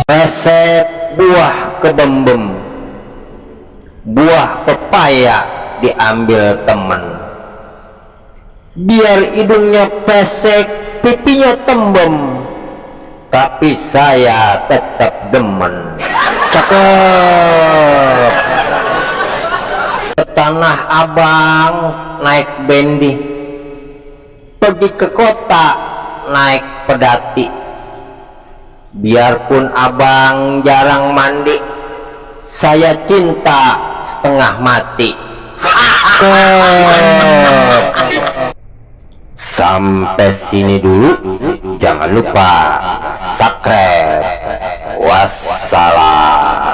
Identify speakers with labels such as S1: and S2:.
S1: resep buah kebembem, buah pepaya diambil temen, biar hidungnya pesek pipinya tembem, tapi saya tetap demen. Cakep. Ke Tanah Abang naik bendi, pergi ke kota naik pedati, biarpun abang jarang mandi, saya cinta setengah mati. Sampai sini dulu, jangan lupa subscribe. Wassalam.